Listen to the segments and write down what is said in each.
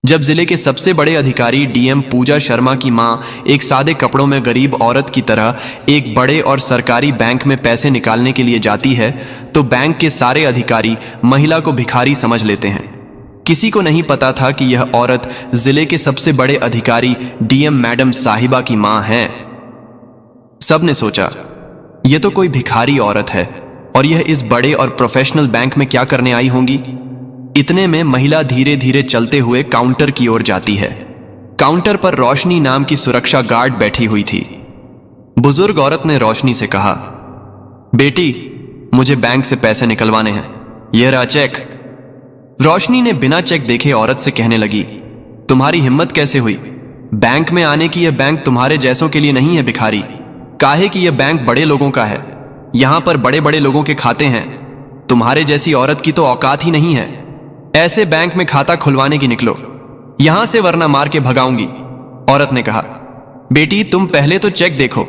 जब जिले के सबसे बड़े अधिकारी डीएम पूजा शर्मा की मां एक सादे कपड़ों में गरीब औरत की तरह एक बड़े और सरकारी बैंक में पैसे निकालने के लिए जाती है तो बैंक के सारे अधिकारी महिला को भिखारी समझ लेते हैं। किसी को नहीं पता था कि यह औरत जिले के सबसे बड़े अधिकारी डीएम मैडम साहिबा की मां है। सबने सोचा यह तो कोई भिखारी औरत है और यह इस बड़े और प्रोफेशनल बैंक में क्या करने आई होंगी। इतने में महिला धीरे धीरे चलते हुए काउंटर की ओर जाती है। काउंटर पर रोशनी नाम की सुरक्षा गार्ड बैठी हुई थी। बुजुर्ग औरत ने रोशनी से कहा, बेटी मुझे बैंक से पैसे निकलवाने हैं, यह रहा चेक। रोशनी ने बिना चेक देखे औरत से कहने लगी, तुम्हारी हिम्मत कैसे हुई? बैंक में आने की यह बैंक तुम्हारे जैसों के लिए नहीं है भिखारी। काहे कि यह बैंक बड़े लोगों का है, यहां पर बड़े बड़े लोगों के खाते हैं। तुम्हारे जैसी औरत की तो औकात ही नहीं है। ऐसे बैंक में खाता खुलवाने की निकलो यहां से, वरना मार के भगाऊंगी। औरत ने कहा, बेटी तुम पहले तो चेक देखो,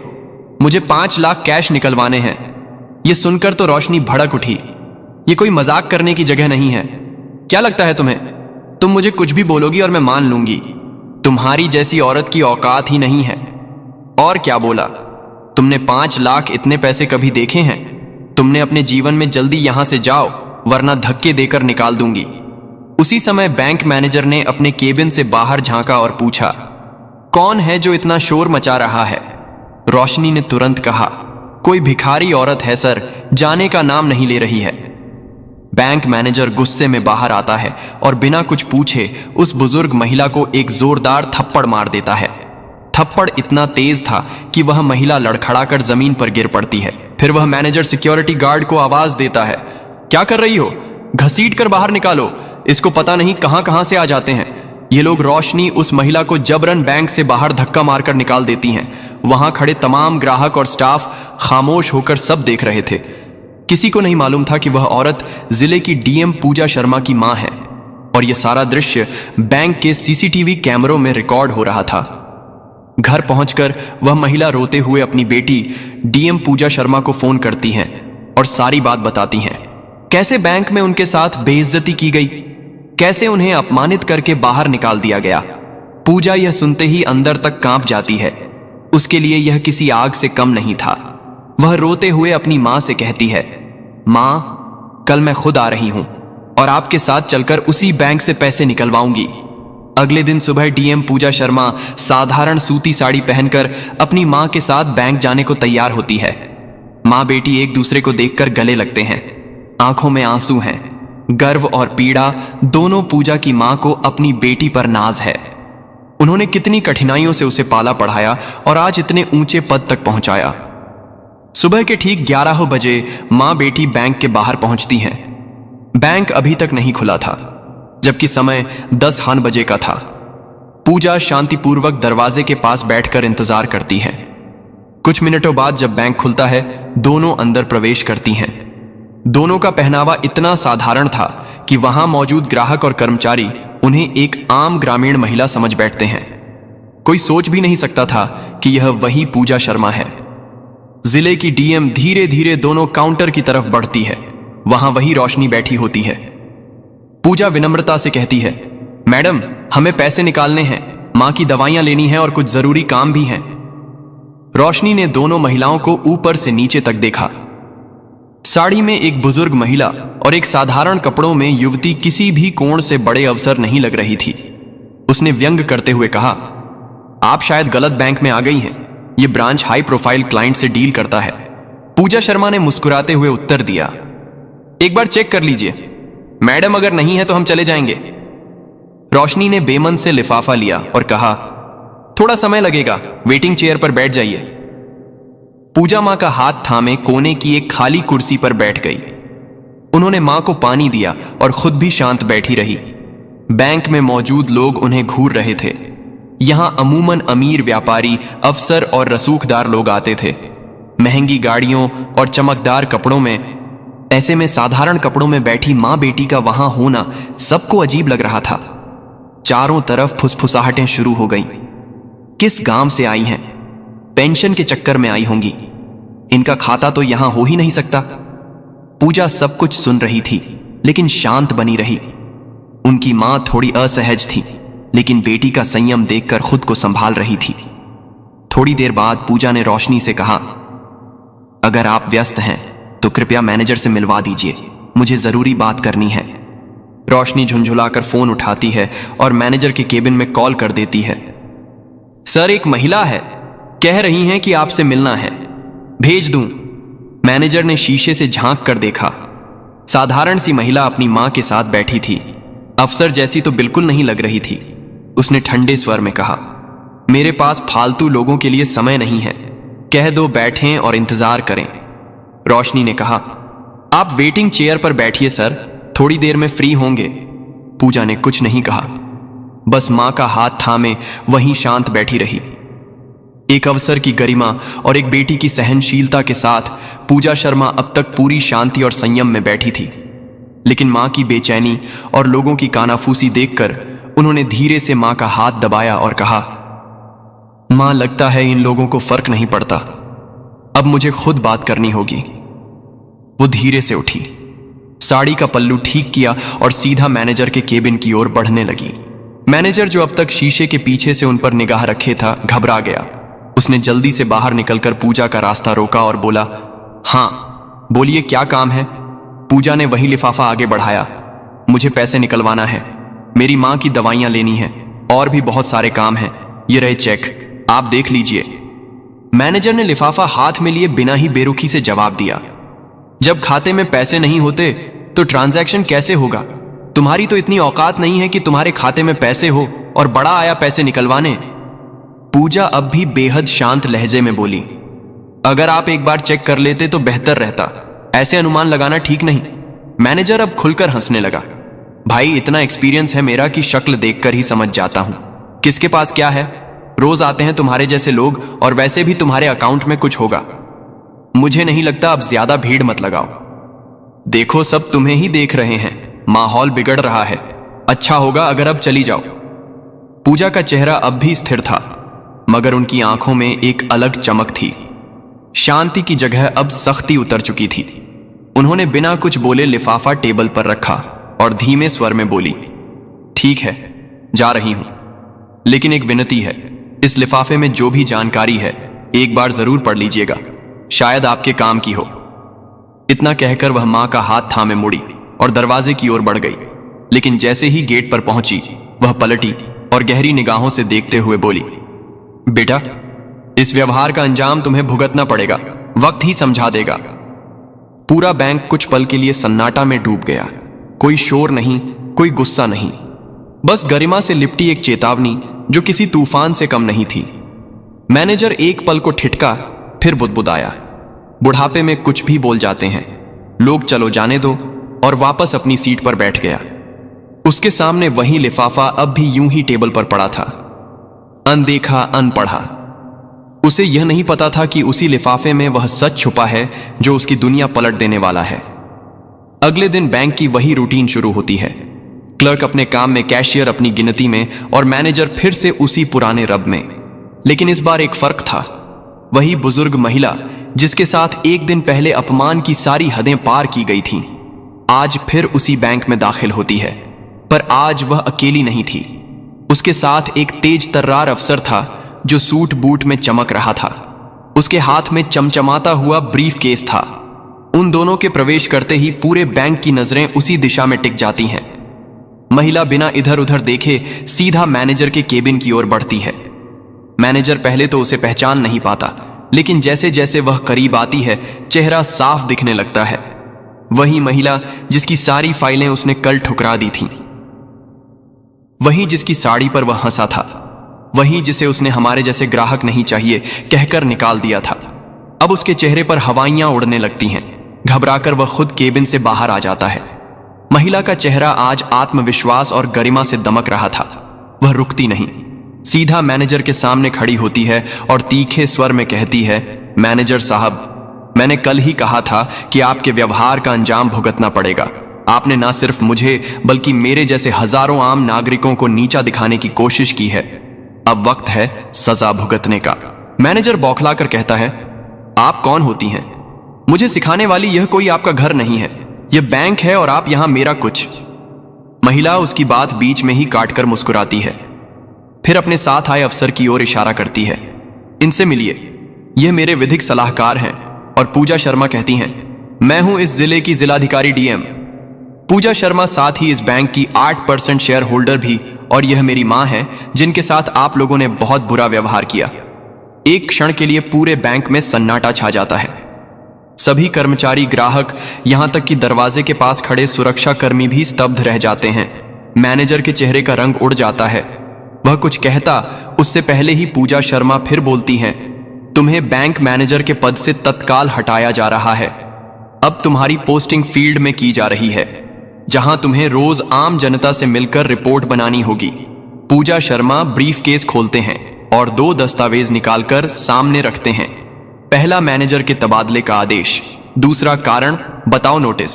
मुझे 5 लाख कैश निकलवाने हैं। यह सुनकर तो रोशनी भड़क उठी। यह कोई मजाक करने की जगह नहीं है। क्या लगता है तुम्हें? तुम मुझे कुछ भी बोलोगी और मैं मान लूंगी। तुम्हारी जैसी औरत की औकात ही नहीं है। और क्या बोला? तुमने 5 लाख इतने पैसे कभी देखे हैं? तुमने अपने जीवन में जल्दी यहां से जाओ, वरना धक्के देकर निकाल दूंगी। उसी समय बैंक मैनेजर ने अपने केबिन से बाहर झांका और पूछा, कौन है जो इतना शोर मचा रहा है? रोशनी ने तुरंत कहा, कोई भिखारी औरत है सर, जाने का नाम नहीं ले रही है। बैंक मैनेजर गुस्से में बाहर आता है और बिना कुछ पूछे उस बुजुर्ग महिला को एक जोरदार थप्पड़ मार देता है। थप्पड़ इतना तेज था कि वह महिला लड़खड़ाकर जमीन पर गिर पड़ती है। फिर वह मैनेजर सिक्योरिटी गार्ड को आवाज देता है, क्या कर रही हो? घसीट कर बाहर निकालो, इसको पता नहीं कहां कहां से आ जाते हैं ये लोग। रोशनी उस महिला को जबरन बैंक से बाहर धक्का मारकर निकाल देती हैं। वहां खड़े तमाम ग्राहक और स्टाफ खामोश होकर सब देख रहे थे। किसी को नहीं मालूम था कि वह औरत जिले की डीएम पूजा शर्मा की मां है और यह सारा दृश्य बैंक के सीसीटीवी कैमरों में रिकॉर्ड हो रहा था। घर पहुंचकर वह महिला रोते हुए अपनी बेटी डीएम पूजा शर्मा को फोन करती हैं और सारी बात बताती हैं। कैसे बैंक में उनके साथ बेइज्जती की गई, कैसे उन्हें अपमानित करके बाहर निकाल दिया गया। पूजा यह सुनते ही अंदर तक कांप जाती है। उसके लिए यह किसी आग से कम नहीं था। वह रोते हुए अपनी मां से कहती है, मां कल मैं खुद आ रही हूं और आपके साथ चलकर उसी बैंक से पैसे निकलवाऊंगी। अगले दिन सुबह डीएम पूजा शर्मा साधारण सूती साड़ी पहनकर अपनी मां के साथ बैंक जाने को तैयार होती है। मां बेटी एक दूसरे को देखकर गले लगते हैं। आंखों में आंसू हैं। गर्व और पीड़ा दोनों पूजा की मां को अपनी बेटी पर नाज है। उन्होंने कितनी कठिनाइयों से उसे पाला पढ़ाया और आज इतने ऊंचे पद तक पहुंचाया। सुबह के ठीक 11 बजे मां बेटी बैंक के बाहर पहुंचती हैं। बैंक अभी तक नहीं खुला था, जबकि समय 10 बजे का था। पूजा शांतिपूर्वक दरवाजे के पास बैठकर इंतजार करती है। कुछ मिनटों बाद जब बैंक खुलता है, दोनों अंदर प्रवेश करती हैं। दोनों का पहनावा इतना साधारण था कि वहां मौजूद ग्राहक और कर्मचारी उन्हें एक आम ग्रामीण महिला समझ बैठते हैं। कोई सोच भी नहीं सकता था कि यह वही पूजा शर्मा है। जिले की डीएम धीरे धीरे दोनों काउंटर की तरफ बढ़ती है। वहां वही रोशनी बैठी होती है। पूजा विनम्रता से कहती है, मैडम हमें पैसे निकालने हैं, मां की दवाइयां लेनी है और कुछ जरूरी काम भी हैं। रोशनी ने दोनों महिलाओं को ऊपर से नीचे तक देखा। साड़ी में एक बुजुर्ग महिला और एक साधारण कपड़ों में युवती किसी भी कोण से बड़े अवसर नहीं लग रही थी। उसने व्यंग करते हुए कहा, आप शायद गलत बैंक में आ गई हैं। यह ब्रांच हाई प्रोफाइल क्लाइंट से डील करता है। पूजा शर्मा ने मुस्कुराते हुए उत्तर दिया, एक बार चेक कर लीजिए मैडम, अगर नहीं है तो हम चले जाएंगे। रोशनी ने बेमन से लिफाफा लिया और कहा, थोड़ा समय लगेगा, वेटिंग चेयर पर बैठ जाइए। पूजा मां का हाथ थामे कोने की एक खाली कुर्सी पर बैठ गई। उन्होंने मां को पानी दिया और खुद भी शांत बैठी रही। बैंक में मौजूद लोग उन्हें घूर रहे थे। यहां अमूमन अमीर व्यापारी, अफसर और रसूखदार लोग आते थे, महंगी गाड़ियों और चमकदार कपड़ों में। ऐसे में साधारण कपड़ों में बैठी मां बेटी का वहां होना सबको अजीब लग रहा था। चारों तरफ फुसफुसाहटें शुरू हो गईं। किस गांव से आई हैं? पेंशन के चक्कर में आई होंगी। इनका खाता तो यहां हो ही नहीं सकता। पूजा सब कुछ सुन रही थी, लेकिन शांत बनी रही। उनकी मां थोड़ी असहज थी। लेकिन बेटी का संयम देखकर खुद को संभाल रही थी। थोड़ी देर बाद पूजा ने रोशनी से कहा, अगर आप व्यस्त हैं तो कृपया मैनेजर से मिलवा दीजिए, मुझे जरूरी बात करनी है। रोशनी झुंझुलाकर फोन उठाती है और मैनेजर के केबिन में कॉल कर देती है। सर, एक महिला है, कह रही हैं कि आपसे मिलना है, भेज दूं? मैनेजर ने शीशे से झांक कर देखा। साधारण सी महिला अपनी मां के साथ बैठी थी। अफसर जैसी तो बिल्कुल नहीं लग रही थी। उसने ठंडे स्वर में कहा, मेरे पास फालतू लोगों के लिए समय नहीं है, कह दो बैठें और इंतजार करें। रोशनी ने कहा, आप वेटिंग चेयर पर बैठिए सर, थोड़ी देर में फ्री होंगे। पूजा ने कुछ नहीं कहा, बस मां का हाथ थामे वहीं शांत बैठी रही। एक अवसर की गरिमा और एक बेटी की सहनशीलता के साथ पूजा शर्मा अब तक पूरी शांति और संयम में बैठी थी। लेकिन मां की बेचैनी और लोगों की कानाफूसी देखकर उन्होंने धीरे से मां का हाथ दबाया और कहा, मां, लगता है इन लोगों को फर्क नहीं पड़ता, अब मुझे खुद बात करनी होगी। वो धीरे से उठी, साड़ी का पल्लू ठीक किया और सीधा मैनेजर के केबिन की ओर बढ़ने लगी। मैनेजर, जो अब तक शीशे के पीछे से उन पर निगाह रखे था, घबरा गया। उसने जल्दी से बाहर निकलकर पूजा का रास्ता रोका और बोला, हाँ बोलिए, क्या काम है? पूजा ने वही लिफाफा आगे बढ़ाया। मुझे पैसे निकलवाना है, मेरी मां की दवाइयां लेनी है, और भी बहुत सारे काम हैं। ये रहे चेक, आप देख लीजिए। मैनेजर ने लिफाफा हाथ में लिए बिना ही बेरुखी से जवाब दिया, जब खाते में पैसे नहीं होते तो ट्रांजैक्शन कैसे होगा? तुम्हारी तो इतनी औकात नहीं है कि तुम्हारे खाते में पैसे हो और बड़ा आया पैसे निकलवाने। पूजा अब भी बेहद शांत लहजे में बोली, अगर आप एक बार चेक कर लेते तो बेहतर रहता, ऐसे अनुमान लगाना ठीक नहीं। मैनेजर अब खुलकर हंसने लगा, भाई इतना एक्सपीरियंस है मेरा कि शक्ल देखकर ही समझ जाता हूं किसके पास क्या है। रोज आते हैं तुम्हारे जैसे लोग, और वैसे भी तुम्हारे अकाउंट में कुछ होगा। मुझे नहीं लगता अब ज्यादा भीड़ मत लगाओ। देखो, सब तुम्हें ही देख रहे हैं, माहौल बिगड़ रहा है, अच्छा होगा अगर अब चली जाओ। पूजा का चेहरा अब भी स्थिर था, मगर उनकी आंखों में एक अलग चमक थी। शांति की जगह अब सख्ती उतर चुकी थी। उन्होंने बिना कुछ बोले लिफाफा टेबल पर रखा और धीमे स्वर में बोली, ठीक है, जा रही हूं, लेकिन एक विनती है, इस लिफाफे में जो भी जानकारी है एक बार जरूर पढ़ लीजिएगा, शायद आपके काम की हो। इतना कहकर वह मां का हाथ थामे मुड़ी और दरवाजे की ओर बढ़ गई। लेकिन जैसे ही गेट पर पहुंची, वह पलटी और गहरी निगाहों से देखते हुए बोली, बेटा, इस व्यवहार का अंजाम तुम्हें भुगतना पड़ेगा, वक्त ही समझा देगा। पूरा बैंक कुछ पल के लिए सन्नाटा में डूब गया। कोई शोर नहीं, कोई गुस्सा नहीं, बस गरिमा से लिपटी एक चेतावनी जो किसी तूफान से कम नहीं थी। मैनेजर एक पल को ठिठका, फिर बुदबुदाया, बुढ़ापे में कुछ भी बोल जाते हैं, लोग चलो जाने दो, और वापस अपनी सीट पर बैठ गया। उसके सामने वही लिफाफा अब भी यूं ही टेबल पर पड़ा था, अनदेखा, अनपढ़ा। उसे यह नहीं पता था कि उसी लिफाफे में वह सच छुपा है जो उसकी दुनिया पलट देने वाला है। अगले दिन बैंक की वही रूटीन शुरू होती है। क्लर्क अपने काम में, कैशियर अपनी गिनती में, और मैनेजर फिर से उसी पुराने रब में। लेकिन इस बार एक फर्क था। वही बुजुर्ग महिला जिसके साथ एक दिन पहले अपमान की सारी हदें पार की गई थीं, आज फिर उसी बैंक में दाखिल होती है। पर आज वह अकेली नहीं थी। उसके साथ एक तेज तर्रार अफसर था जो सूट बूट में चमक रहा था। उसके हाथ में चमचमाता हुआ ब्रीफ केस था। उन दोनों के प्रवेश करते ही पूरे बैंक की नजरें उसी दिशा में टिक जाती हैं। महिला बिना इधर उधर देखे सीधा मैनेजर के केबिन की ओर बढ़ती है। मैनेजर पहले तो उसे पहचान नहीं पाता, लेकिन जैसे जैसे वह करीब आती है, चेहरा साफ दिखने लगता है। वही महिला जिसकी सारी फाइलें उसने कल ठुकरा दी थीं, वही जिसकी साड़ी पर वह हंसा था, वही जिसे उसने हमारे जैसे ग्राहक नहीं चाहिए कहकर निकाल दिया था। अब उसके चेहरे पर हवाइयां उड़ने लगती हैं। घबराकर वह खुद केबिन से बाहर आ जाता है। महिला का चेहरा आज आत्मविश्वास और गरिमा से दमक रहा था। वह रुकती नहीं, सीधा मैनेजर के सामने खड़ी होती है और तीखे स्वर में कहती है, मैनेजर साहब, मैंने कल ही कहा था कि आपके व्यवहार का अंजाम भुगतना पड़ेगा। आपने ना सिर्फ मुझे बल्कि मेरे जैसे हजारों आम नागरिकों को नीचा दिखाने की कोशिश की है। अब वक्त है सजा भुगतने का। मैनेजर बौखलाकर कहता है, आप कौन होती हैं? मुझे सिखाने वाली, यह कोई आपका घर नहीं है, यह बैंक है और आप यहां मेरा कुछ। महिला उसकी बात बीच में ही काटकर मुस्कुराती है। फिर अपने साथ आए अफसर की ओर इशारा करती है। इनसे मिलिए, यह मेरे विधिक सलाहकार हैं। और पूजा शर्मा कहती हैं, मैं हूं इस जिले की जिलाधिकारी डीएम। पूजा शर्मा साथ ही इस बैंक की 8% शेयर होल्डर भी, और यह मेरी मां है जिनके साथ आप लोगों ने बहुत बुरा व्यवहार किया। एक क्षण के लिए पूरे बैंक में सन्नाटा छा जाता है। सभी कर्मचारी, ग्राहक, यहां तक कि दरवाजे के पास खड़े सुरक्षाकर्मी भी स्तब्ध रह जाते हैं। मैनेजर के चेहरे का रंग उड़ जाता है। वह कुछ कहता उससे पहले ही पूजा शर्मा फिर बोलती हैं, तुम्हें बैंक मैनेजर के पद से तत्काल हटाया जा रहा है। अब तुम्हारी पोस्टिंग फील्ड में की जा रही है, जहां तुम्हें रोज आम जनता से मिलकर रिपोर्ट बनानी होगी। पूजा शर्मा ब्रीफ केस खोलते हैं और 2 दस्तावेज निकालकर सामने रखते हैं। पहला मैनेजर के तबादले का आदेश, दूसरा कारण बताओ नोटिस,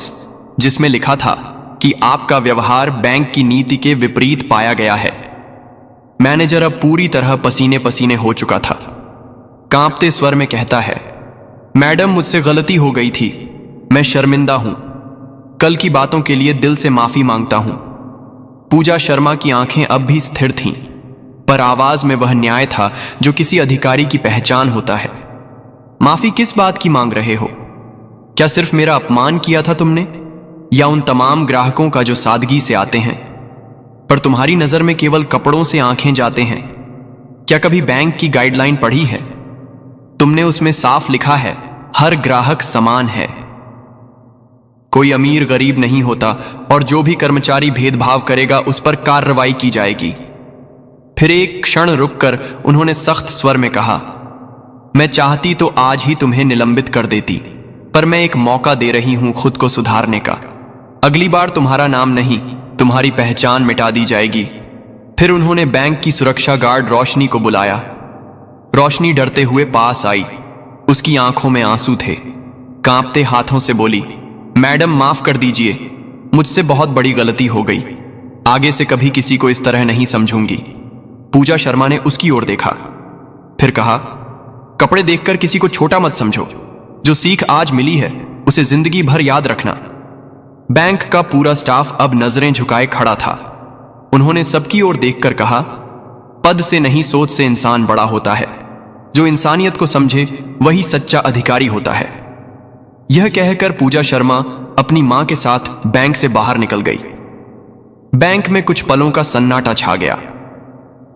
जिसमें लिखा था कि आपका व्यवहार बैंक की नीति के विपरीत पाया गया है। मैनेजर अब पूरी तरह पसीने पसीने हो चुका था। कांपते स्वर में कहता है, मैडम मुझसे गलती हो गई थी, मैं शर्मिंदा हूं। कल की बातों के लिए दिल से माफी मांगता हूं। पूजा शर्मा की आंखें अब भी स्थिर थीं, पर आवाज में वह न्याय था जो किसी अधिकारी की पहचान होता है। माफी किस बात की मांग रहे हो? क्या सिर्फ मेरा अपमान किया था तुमने, या उन तमाम ग्राहकों का जो सादगी से आते हैं, पर तुम्हारी नजर में केवल कपड़ों से आंखें जाते हैं? क्या कभी बैंक की गाइडलाइन पढ़ी है? तुमने उसमें साफ लिखा है, हर ग्राहक समान है। कोई अमीर गरीब नहीं होता, और जो भी कर्मचारी भेदभाव करेगा उस पर कार्रवाई की जाएगी। फिर एक क्षण रुककर उन्होंने सख्त स्वर में कहा, मैं चाहती तो आज ही तुम्हें निलंबित कर देती, पर मैं एक मौका दे रही हूं खुद को सुधारने का। अगली बार तुम्हारा नाम नहीं, तुम्हारी पहचान मिटा दी जाएगी। फिर उन्होंने बैंक की सुरक्षा गार्ड रोशनी को बुलाया। रोशनी डरते हुए पास आई। उसकी आंखों में आंसू थे। कांपते हाथों से बोली, मैडम माफ कर दीजिए, मुझसे बहुत बड़ी गलती हो गई। आगे से कभी किसी को इस तरह नहीं समझूंगी। पूजा शर्मा ने उसकी ओर देखा, फिर कहा, कपड़े देखकर किसी को छोटा मत समझो। जो सीख आज मिली है उसे जिंदगी भर याद रखना। बैंक का पूरा स्टाफ अब नजरें झुकाए खड़ा था। उन्होंने सबकी ओर देखकर कहा, पद से नहीं सोच से इंसान बड़ा होता है। जो इंसानियत को समझे वही सच्चा अधिकारी होता है। यह कहकर पूजा शर्मा अपनी मां के साथ बैंक से बाहर निकल गई। बैंक में कुछ पलों का सन्नाटा छा गया।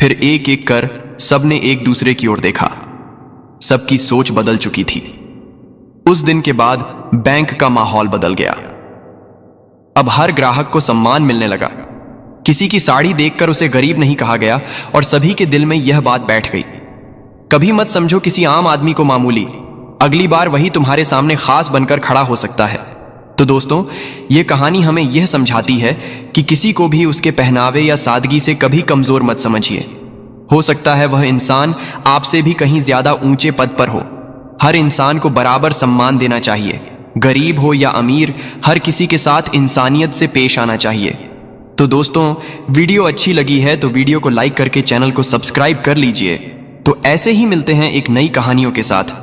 फिर एक एक कर सबने एक दूसरे की ओर देखा। सबकी सोच बदल चुकी थी। उस दिन के बाद बैंक का माहौल बदल गया। अब हर ग्राहक को सम्मान मिलने लगा। किसी की साड़ी देखकर उसे गरीब नहीं कहा गया, और सभी के दिल में यह बात बैठ गई, कभी मत समझो किसी आम आदमी को मामूली, अगली बार वही तुम्हारे सामने खास बनकर खड़ा हो सकता है। तो दोस्तों, यह कहानी हमें यह समझाती है कि किसी को भी उसके पहनावे या सादगी से कभी कमजोर मत समझिए। हो सकता है वह इंसान आपसे भी कहीं ज्यादा ऊंचे पद पर हो। हर इंसान को बराबर सम्मान देना चाहिए। गरीब हो या अमीर, हर किसी के साथ इंसानियत से पेश आना चाहिए। तो दोस्तों, वीडियो अच्छी लगी है तो वीडियो को लाइक करके चैनल को सब्सक्राइब कर लीजिए। तो ऐसे ही मिलते हैं एक नई कहानियों के साथ।